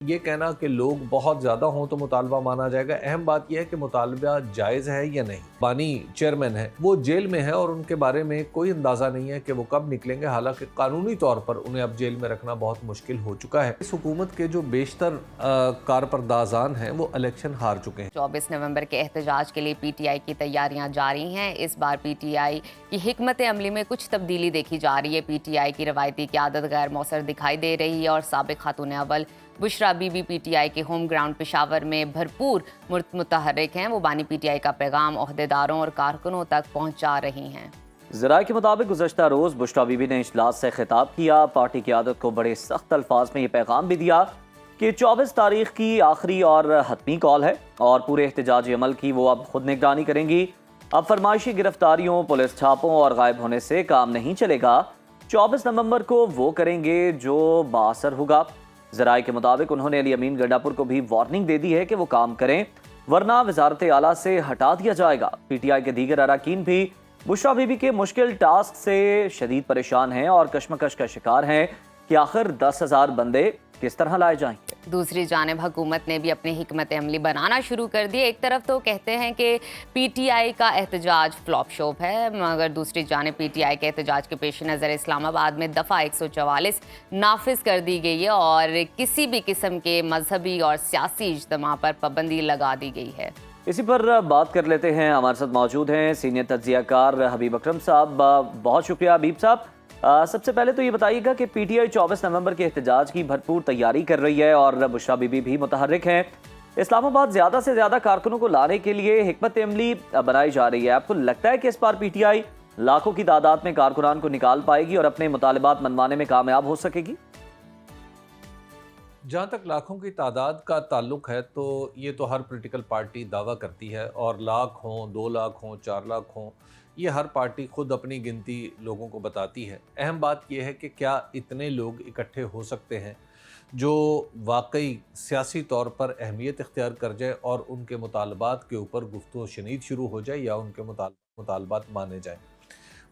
ये कहना कि लोग बहुत ज़्यादा हों तो मुतालबा माना जाएगा, अहम बात यह है कि मुतालबा जायज़ है या नहीं। बानी चेयरमैन है, वो जेल में है और उनके बारे में कोई अंदाज़ा नहीं है कि वो कब निकलेंगे। हालांकि कानूनी तौर पर उन्हें अब जेल में रखना बहुत मुश्किल हो चुका है। इस हुकूमत के जो बेशतर कारपरदाजान हैं वो इलेक्शन हार चुके हैं। 24 नवंबर के एहतजाज के लिए पीटीआई की तैयारियां जारी हैं। इस बार पीटीआई की हिकमत अमली में कुछ तब्दीली देखी जा रही है। पीटीआई की रवायती क़यादत गैर मौसर दिखाई दे रही है और साबिक़ खातून अव्वल बुशरा बीबी पीटीआई के होम ग्राउंड पेशावर में भरपूर मुतहर्रिक हैं। वो बानी पीटीआई का पैगाम ओहदेदारों और कारकुनों तक पहुँचा रही हैं। ज़राए के मुताबिक गुज़श्ता रोज़ बुशरा बीबी ने इजलास से खिताब किया। पार्टी क़यादत को बड़े सख्त अल्फाज में ये पैगाम भी दिया कि 24 तारीख की आखिरी और हतमी कॉल है और पूरे एहतजाजी अमल की वो अब खुद निगरानी करेंगी। अब फरमाइशी गिरफ्तारियों, पुलिस छापों और गायब होने से काम नहीं चलेगा। 24 नवंबर को वो करेंगे जो बाअसर होगा। ज़राए के मुताबिक उन्होंने अली अमीन गंडापुर को भी वार्निंग दे दी है कि वो काम करें वरना वजारत आला से हटा दिया जाएगा। पीटीआई के दीगर अरकान भी बुशरा बीबी के मुश्किल टास्क से शदीद परेशान हैं और कशमकश का शिकार हैं कि आखिर 10,000 बंदे किस तरह लाए जाएंगे। दूसरी जानिब हुकूमत ने भी अपनी हिकमत अमली बनाना शुरू कर दी। एक तरफ तो कहते हैं कि पीटीआई का एहतजाज फ्लॉप शो है, मगर दूसरी जानिब पीटीआई के एहतजाज के पेश नज़र इस्लामाबाद में दफ़ा 144 नाफिज कर दी गई है और किसी भी किस्म के मजहबी और सियासी इज्तिमा पर पाबंदी लगा दी गई है। इसी पर बात कर लेते हैं। हमारे साथ मौजूद हैं सीनियर तज्जियाकार हबीब अकरम साहब। बहुत शुक्रिया हबीब साहब। सबसे पहले तो ये बताइएगा कि पीटीआई 24 नवंबर के एहतजाज की भरपूर तैयारी कर रही है और बुशरा बीबी भी मुतहर्रिक हैं। इस्लामाबाद ज़्यादा से ज़्यादा कारकुनों को लाने के लिए हिकमत अमली बनाई जा रही है। आपको लगता है कि इस बार पीटीआई लाखों की तादाद में कारकुनान को निकाल पाएगी और अपने मुतालिबात मनवाने में कामयाब हो सकेगी? जहाँ तक लाखों की तादाद का ताल्लुक है तो ये तो हर पॉलिटिकल पार्टी दावा करती है, और लाख हों, 2 लाख हों, 4 लाख हों, ये हर पार्टी खुद अपनी गिनती लोगों को बताती है। अहम बात यह है कि क्या इतने लोग इकट्ठे हो सकते हैं जो वाकई सियासी तौर पर अहमियत इख्तियार कर जाए और उनके मुतालबात के ऊपर गुफ्तगू शनीद शुरू हो जाए या उनके मुतालबात माने जाए।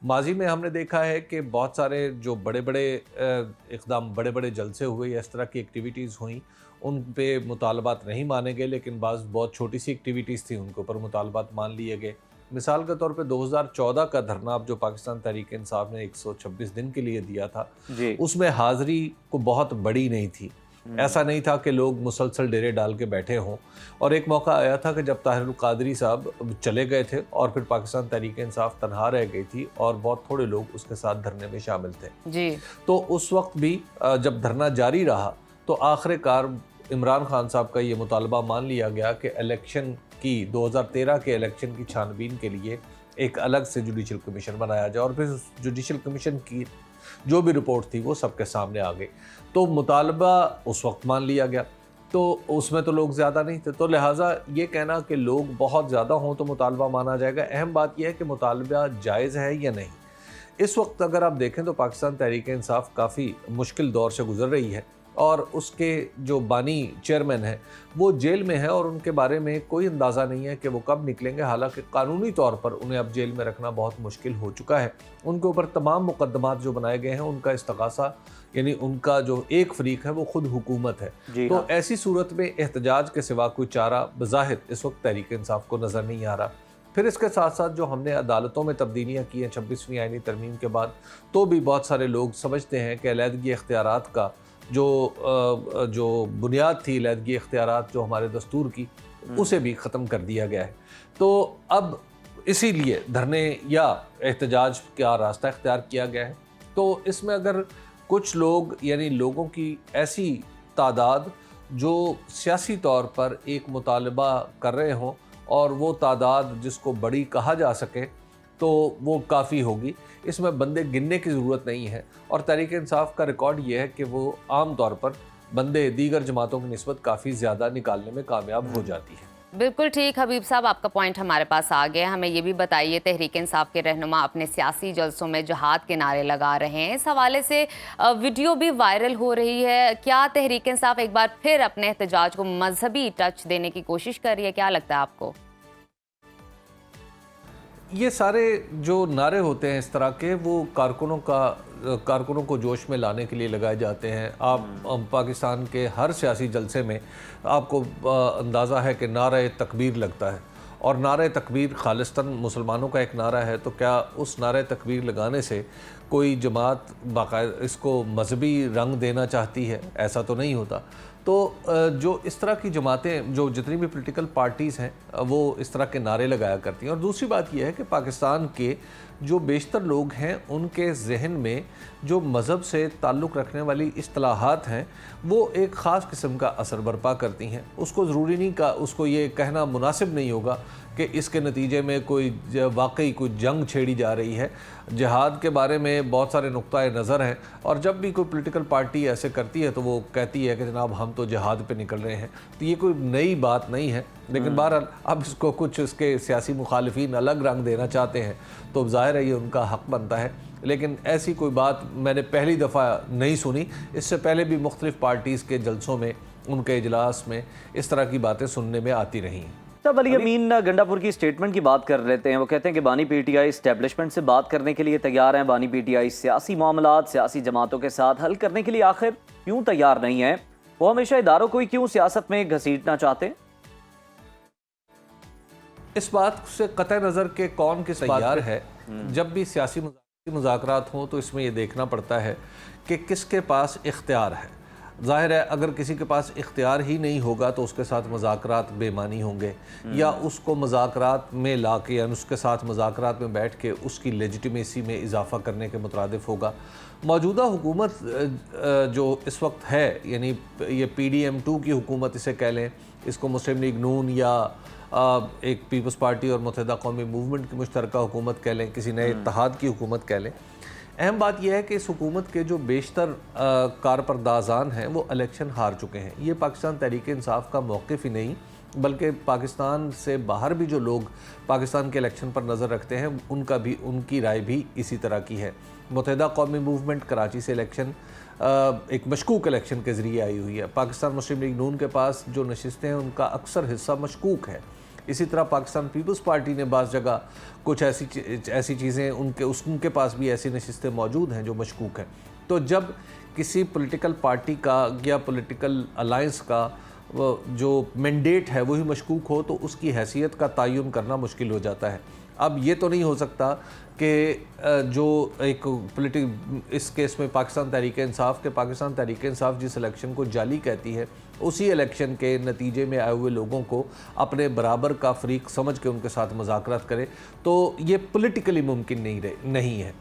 माजी में हमने देखा है कि बहुत सारे जो बड़े बड़े इक़दाम, बड़े बड़े जलसे हुए या इस तरह की एक्टिविटीज़ हुई, उन पे मुतालबात नहीं माने गए, लेकिन बाज़ बहुत छोटी सी एक्टिविटीज़ थी उनके ऊपर मुतालबात मान लिए गए। मिसाल के तौर पे 2014 का धरना जो पाकिस्तान तहरीक इंसाफ ने 126 दिन के लिए दिया था, उसमें हाज़री को बहुत बड़ी नहीं थी। ऐसा नहीं था कि लोग मुसलसल डेरे डाल के बैठे हों। और एक मौका आया था कि जब ताहिरुल कादरी साहब चले गए थे और फिर पाकिस्तान तहरीक इंसाफ तनहा रह गई थी और बहुत थोड़े लोग उसके साथ धरने में शामिल थे जी। तो उस वक्त भी जब धरना जारी रहा तो आखिरकार इमरान खान साहब का ये मुतालबा मान लिया गया कि इलेक्शन की 2013 के इलेक्शन की छानबीन के लिए एक अलग से जुडिशल कमीशन बनाया जाए, और फिर उस जुडिशल कमीशन की जो भी रिपोर्ट थी वो सबके सामने आ गई। तो मुतालबा उस वक्त मान लिया गया, तो उसमें तो लोग ज़्यादा नहीं थे, तो लिहाजा ये कहना कि लोग बहुत ज़्यादा हों तो मुतालबा माना जाएगा। अहम बात यह है कि मुतालबा जायज़ है या नहीं। इस वक्त अगर आप देखें तो पाकिस्तान तहरीक इंसाफ काफ़ी मुश्किल दौर से गुजर रही है और उसके जो बानी चेयरमैन है वो जेल में है और उनके बारे में कोई अंदाज़ा नहीं है कि वो कब निकलेंगे। हालांकि कानूनी तौर पर उन्हें अब जेल में रखना बहुत मुश्किल हो चुका है। उनके ऊपर तमाम मुकदमात जो बनाए गए हैं उनका इस्तगासा, यानी उनका जो एक फरीक है वो खुद हुकूमत है। तो ऐसी सूरत में एहतजाज के सिवा कोई चारा बज़ाहिर इस वक्त तहरीक इंसाफ को नज़र नहीं आ रहा। फिर इसके साथ साथ जो हमने अदालतों में तब्दीलियाँ की हैं 26वीं आईनी तरमीम के बाद, तो भी बहुत सारे लोग समझते हैं कि अलहदगी इख्तियारात का जो बुनियाद थी, अलहदगी इख्तियारात जो हमारे दस्तूर की, उसे भी ख़त्म कर दिया गया है। तो अब इसीलिए धरने या एहतजाज का रास्ता इख्तियार किया गया है। तो इसमें अगर कुछ लोग, यानी लोगों की ऐसी तादाद जो सियासी तौर पर एक मुतालबा कर रहे हों और वो तादाद जिसको बड़ी कहा जा सके, तो वो काफ़ी होगी। इसमें बंदे गिनने की ज़रूरत नहीं है। और तहरीक इंसाफ का रिकॉर्ड ये है कि वो आम तौर पर बंदे दीगर जमातों की निस्बत काफ़ी ज़्यादा निकालने में कामयाब हो जाती है। बिल्कुल ठीक हबीब साहब, आपका पॉइंट हमारे पास आ गया। हमें ये भी बताइए, तहरीक इंसाफ के रहनुमा अपने सियासी जलसों में जहाद के नारे लगा रहे हैं, इस हवाले से वीडियो भी वायरल हो रही है। क्या तहरीक इंसाफ एक बार फिर अपने एहतजाज को मजहबी टच देने की कोशिश कर रही है? क्या लगता है आपको? ये सारे जो नारे होते हैं इस तरह के, वो कारकुनों को जोश में लाने के लिए लगाए जाते हैं। आप पाकिस्तान के हर सियासी जलसे में आपको अंदाज़ा है कि नारे तकबीर लगता है, और नारे तकबीर खालिस्तान मुसलमानों का एक नारा है। तो क्या उस नारे तकबीर लगाने से कोई जमात बाकायदा इसको मजहबी रंग देना चाहती है? ऐसा तो नहीं होता। तो जो इस तरह की जमातें, जो जितनी भी पॉलिटिकल पार्टीज़ हैं, वो इस तरह के नारे लगाया करती हैं। और दूसरी बात यह है कि पाकिस्तान के जो बेशतर लोग हैं, उनके जहन में जो मज़हब से ताल्लुक़ रखने वाली इस्तिलाहात हैं, वो एक ख़ास किस्म का असर बर्पा करती हैं। उसको ज़रूरी नहीं का उसको ये कहना मुनासिब नहीं होगा कि इसके नतीजे में कोई वाकई कोई जंग छेड़ी जा रही है। जिहाद के बारे में बहुत सारे नुक्ताए नज़र हैं, और जब भी कोई पॉलिटिकल पार्टी ऐसे करती है तो वो कहती है कि जनाब हम तो जिहाद पे निकल रहे हैं। तो ये कोई नई बात नहीं है, लेकिन बहरहाल अब इसको कुछ इसके सियासी मुखालिफिन अलग रंग देना चाहते हैं, तो ज़ाहिर है ये उनका हक़ बनता है। लेकिन ऐसी कोई बात मैंने पहली दफ़ा नहीं सुनी। इससे पहले भी मुख्तलिफ़ पार्टीज़ के जलसों में, उनके इजलास में इस तरह की बातें सुनने में आती रही हैं। तब अली अमीन गंडापुर की स्टेटमेंट की बात कर लेते हैं। वो कहते हैं कि बानी पीटीआई इस्टेब्लिशमेंट से बात करने के लिए तैयार हैं। बानी पीटीआई सियासी मामलात सियासी जमातों के साथ हल करने के लिए आखिर क्यों तैयार नहीं है? वो हमेशा इदारों को ही क्यों सियासत में घसीटना चाहते हैं? इस बात से कतई नज़र के कौन किस तैयार है, जब भी सियासी मुज़ाकरात हों तो इसमें यह देखना पड़ता है कि किसके पास इख्तियार है। ज़ाहिर है अगर किसी के पास इख्तियार ही नहीं होगा तो उसके साथ मुज़ाकरात बेमानी होंगे, या उसको मुज़ाकरात में ला के या उसके साथ मुज़ाकरात में बैठ के उसकी लेजिटिमेसी में इजाफ़ा करने के मुतरादिफ होगा। मौजूदा हुकूमत जो इस वक्त है, यानी ये PDM2 की हुकूमत इसे कह लें, इसको मुस्लिम लीग नून या एक पीपल्स पार्टी और मुत्तहिदा कौमी मूवमेंट की मुश्तरका हुकूमत कह लें, किसी नए इत्तेहाद की हुकूमत कह लें, अहम बात यह है कि इस हुकूमत के जो बेशतर कारपरदाजान हैं वो इलेक्शन हार चुके हैं। ये पाकिस्तान तहरीक इंसाफ का मौक़िफ़ ही नहीं, बल्कि पाकिस्तान से बाहर भी जो लोग पाकिस्तान के इलेक्शन पर नज़र रखते हैं उनकी राय भी इसी तरह की है। मुत्तहिदा कौमी मूवमेंट कराची से इलेक्शन एक मशकूक इलेक्शन के ज़रिए आई हुई है। पाकिस्तान मुस्लिम लीग नून के पास जो नशिस्तें हैं उनका अक्सर हिस्सा मशकूक है। इसी तरह पाकिस्तान पीपल्स पार्टी ने बाज़ जगह कुछ ऐसी चीज़ें उनके पास भी ऐसी नशिस्तें मौजूद हैं जो मशकूक हैं। तो जब किसी पॉलिटिकल पार्टी का या पॉलिटिकल अलायंस का जो मैंडेट है वही मशकूक हो तो उसकी हैसियत का तयन करना मुश्किल हो जाता है। अब ये तो नहीं हो सकता कि जो एक इस केस में पाकिस्तान तहरीक इंसाफ जिस इलेक्शन को जाली कहती है, उसी इलेक्शन के नतीजे में आए हुए लोगों को अपने बराबर का फरीक समझ के उनके साथ मुज़ाकरात करे, तो ये पॉलिटिकली मुमकिन नहीं है।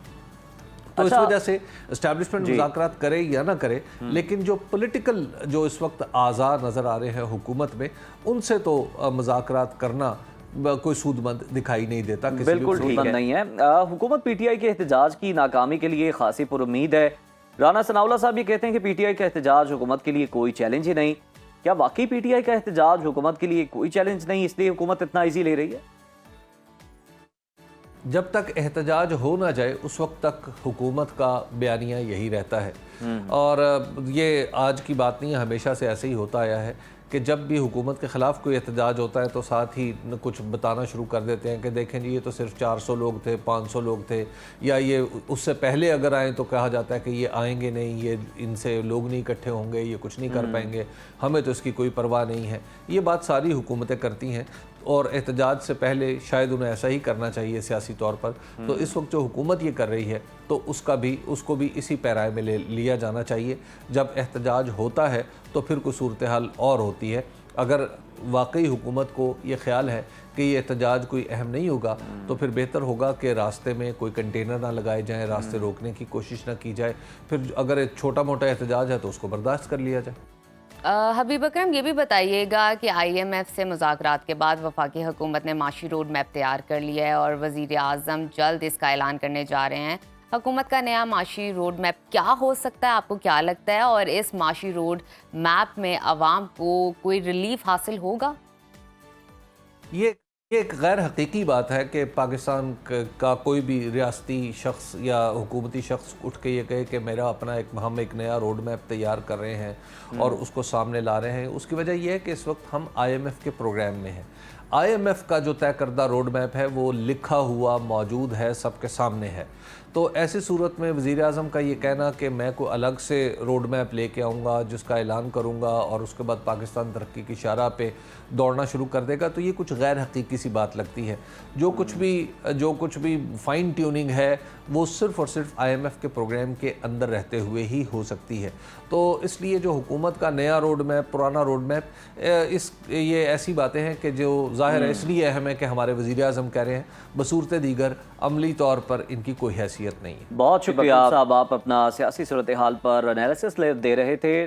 तो इस वजह से एस्टैब्लिशमेंट मुज़ाकरात करे या ना करे, लेकिन जो पॉलिटिकल जो इस वक्त आज़ार नज़र आ रहे हैं हुकूमत में, उनसे तो मुज़ाकरात करना कोई सूदमंद दिखाई नहीं देता। बिल्कुल ठीक नहीं है। हुकूमत पीटीआई के एहतजाज की नाकामी के लिए खासी पुरुम्मीद है। राना सनाउल्लाह साहब ये कहते हैं कि पीटीआई का एहतजाज हुकूमत के लिए कोई चैलेंज ही नहीं। क्या वाकई पीटीआई का एहतजाज हुकूमत के लिए कोई चैलेंज नहीं, इसलिए हुकूमत इतना ईजी ले रही है? जब तक एहतजाज हो ना जाए उस वक्त तक हुकूमत का बयानिया यही रहता है, और ये आज की बात नहीं है, हमेशा से ऐसे ही होता आया है कि जब भी हुकूमत के ख़िलाफ़ कोई एहतजाज होता है तो साथ ही कुछ बताना शुरू कर देते हैं कि देखें जी ये तो सिर्फ 400 लोग थे, 500 लोग थे, या ये उससे पहले अगर आएँ तो कहा जाता है कि ये आएंगे नहीं, ये इनसे लोग नहीं इकट्ठे होंगे, ये कुछ नहीं कर पाएंगे, हमें तो इसकी कोई परवाह नहीं है। ये बात सारी हुकूमतें करती हैं, और एहतजाज से पहले शायद उन्हें ऐसा ही करना चाहिए सियासी तौर पर। तो इस वक्त जो हुकूमत ये कर रही है तो उसको भी इसी पैराए में लिया जाना चाहिए। जब एहतजाज होता है तो फिर कोई सूरत हाल और होती है। अगर वाकई हुकूमत को ये ख्याल है कि ये एहतजाज कोई अहम नहीं होगा तो फिर बेहतर होगा कि रास्ते में कोई कंटेनर ना लगाए जाएँ, रास्ते रोकने की कोशिश ना की जाए। फिर अगर एक छोटा मोटा एहतजाज है तो उसको बर्दाश्त कर लिया जाए। हबीब अकरम, ये भी बताइएगा कि IMF से मुज़ाकरात के बाद वफाकी हुकूमत ने माशी रोड मैप तैयार कर लिया है और वज़ीर आज़म जल्द इसका ऐलान करने जा रहे हैं। हुकूमत का नया माशी रोड मैप क्या हो सकता है, आपको क्या लगता है? और इस माशी रोड मैप में आवाम को कोई रिलीफ हासिल होगा? ये एक गैर हकीकी बात है कि पाकिस्तान का कोई भी रियासती शख्स या हुकूमती शख्स उठ के ये कहे कि मेरा अपना हम एक नया रोड मैप तैयार कर रहे हैं और उसको सामने ला रहे हैं। उसकी वजह यह है कि इस वक्त हम IMF के प्रोग्राम में हैं। IMF का जो तय करदा रोड मैप है वो लिखा हुआ मौजूद है, सबके सामने है। तो ऐसी सूरत में वज़ीर आज़म का ये कहना कि मैं कोई अलग से रोड मैप लेके आऊँगा जिसका ऐलान करूँगा और उसके बाद पाकिस्तान तरक्की की शाहराह पे दौड़ना शुरू कर देगा, तो ये कुछ गैर हकीकी सी बात लगती है। जो कुछ भी फाइन ट्यूनिंग है वो सिर्फ़ और सिर्फ IMF के प्रोग्राम के अंदर रहते हुए ही हो सकती है। तो इसलिए जो हुकूमत का नया रोड मैप, पुराना रोड मैप, ये ऐसी बातें हैं कि जो ज़ाहिर है इसलिए अहम है कि हमारे वज़ीर आज़म कह रहे हैं, बसूरत दीगर अमली तौर पर इनकी कोई हैसियत नहीं है। बहुत शुक्रिया साहब, आप अपना सियासी सूरत हाल पर एनालिसिस दे रहे थे।